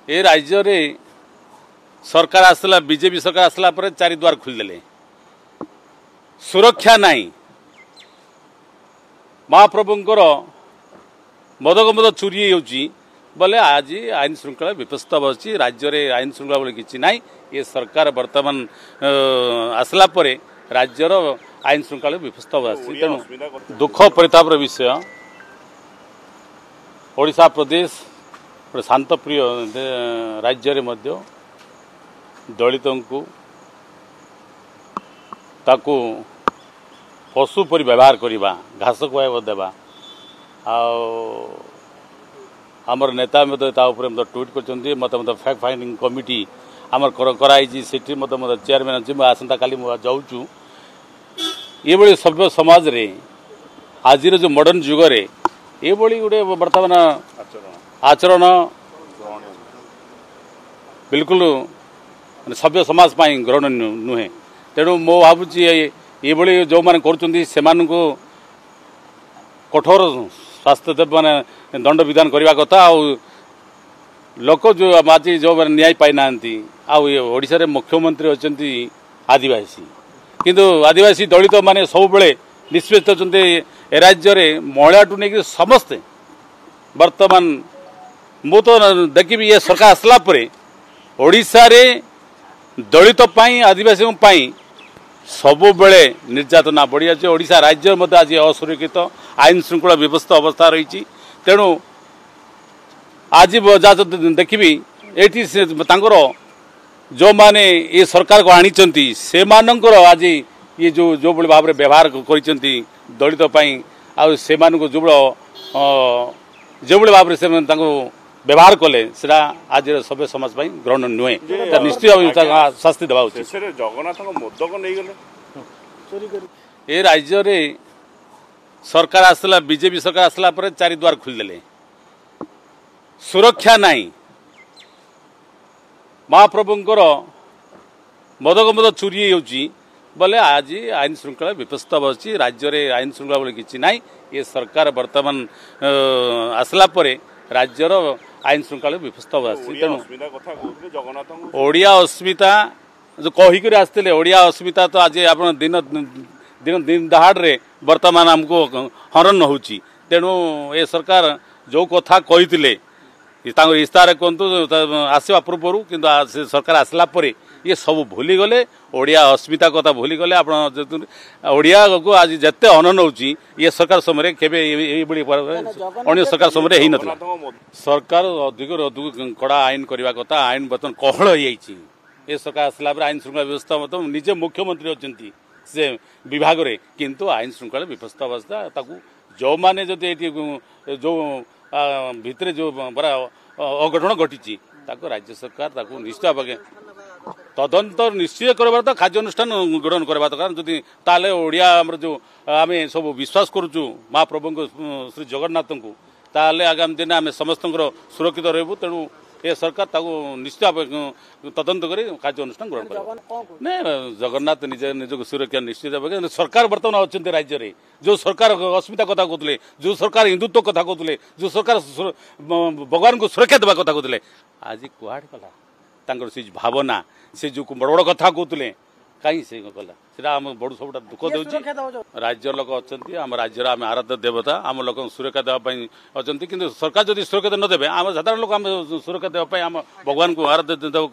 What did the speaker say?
ए राज्य रे सरकार आसला बीजेपी सरकार आसला पर चारि द्वार खोलिदेले सुरक्षा नहीं महाप्रभुंकर मदगमद चोरी होची बोले आज आईन श्रृंखला विपस्त बसी राज्य रे आईन श्रृंखला बोले किछि नाही ये सरकार वर्तमान आसला परे राज्यर आईन श्रृंखला विपस्त बसी तेणु दुख परितापर विषय ओडिशा प्रदेश गोटे शांतप्रिय राज्य रे मध्य दलितों को ताकू पशु परि व्यवहार करवा घास खुआ देवा आमर नेता ट्वीट कर मत फैक्ट फाइंडिंग कमिटी आमर कराई से मत चेयरमैन अच्छी आसंता काली जाऊँ ये सभ्य समाज रे आज जो मॉडर्न जुग रे ये गोटे बर्तमान आचरण बिल्कुल सभ्य समाज ग्रहण नुहे तेणु मो भावुची ये जो मैंने कर कठोर स्वास्थ्य माने दंड विधान करने कथा लोक जो आज जो मैंने न्याय पाई ना ओडिशा रे मुख्यमंत्री अच्छा आदिवासी किंतु आदिवासी दलित माने सब बेले निष्पेष अच्छा ए राज्य रे महिला टू नहीं समस्ते वर्तमान मु तो देखी ये सरकार आसला परे ओडिशा रे दलित आदिवासी सब बेले निर्यातना बढ़ी जाए ओडिशा राज्य मध्य आज असुरक्षित आईन श्रृंखला व्यवस्था अवस्था रही तेणु आज देखी ये जो माने ये सरकार को आनी से आज ये जो भाव में व्यवहार कर दलित से जो भाव से व्यवहार कले आज सभ्य समाज ग्रहण नुहे निश्चित शास्ति देवा उचित जगन्नाथ मोदक नहीं गले ए राज्य रे सरकार आसला बीजेपी सरकार आसला पर चारि द्वार खोलिदेले सुरक्षा नहीं महाप्रभुंकर मदगमद चोरी होची बोले आज आईन श्रृंखला विपस्त बसी राज्य रे आईन श्रृंखला बोले किछि नाही ये सरकार वर्तमान आसला परे राज्यर आईन श्रृंखला विपस्त बसी तेणु ओडिया अस्मिता जो कहीकर आसते ओडिया अस्मिता तो आज आप दिन दिन दिन दहाड़े वर्तमान आमको हरण होची तेणु ये सरकार जो कथा कही इस्तार कहतु आसवा पूर्व कि सरकार आसला परे ये सब भूली गले ओडिया अस्मिता कथा भूली गले आप ओडिया को आज जिते हनन होची ये सरकार समय केबे अन्य सरकार समय ही नथिला सरकार अधिक अधिक कड़ा आईन करने कथा आईन बर्तमान कहल हो ये सरकार आसला आईन श्रृंखला व्यवस्था मतलब निजे मुख्यमंत्री अच्छा से विभाग रे किंतु आईन श्रृंखला व्यवस्था अवस्था जो माने जो भितर जो बड़ा अघटन घटी राज्य सरकार निश्चित भाव तदंत निश्चय करवार तो कार्यानुष्ठान ग्रहण करवा दरकार जदि ताले ओडिया जो आम सब विश्वास करुचु महाप्रभु श्री जगन्नाथ को ताले आगामी दिन आम समस्त सुरक्षित रहबू तेणु ये सरकार निश्चित भाव तदंत कर कार्यानुष्ठान ग्रहण कर जगन्नाथ निज सुरक्षा निश्चित भाव सरकार बर्तमान अच्छा राज्य में जो सरकार अस्मिता कथा कहते जो सरकार हिंदुत्व कथा कहते जो सरकार भगवान को सुरक्षा देवा कथा कहते आज कुआड़ कला से भावना से जो बड़ बड़ कथा कहते कहीं से कला सीटा आम बड़ सब दुख दे राज्य लोक अच्छा आम राज्य आम आराध्य देवता आम लोक सुरक्षा देवाई अच्छा कि सरकार जब सुरक्षा न देवे आम साधारण लोक आम सुरक्षा देवाई आम भगवान को आराध्य देव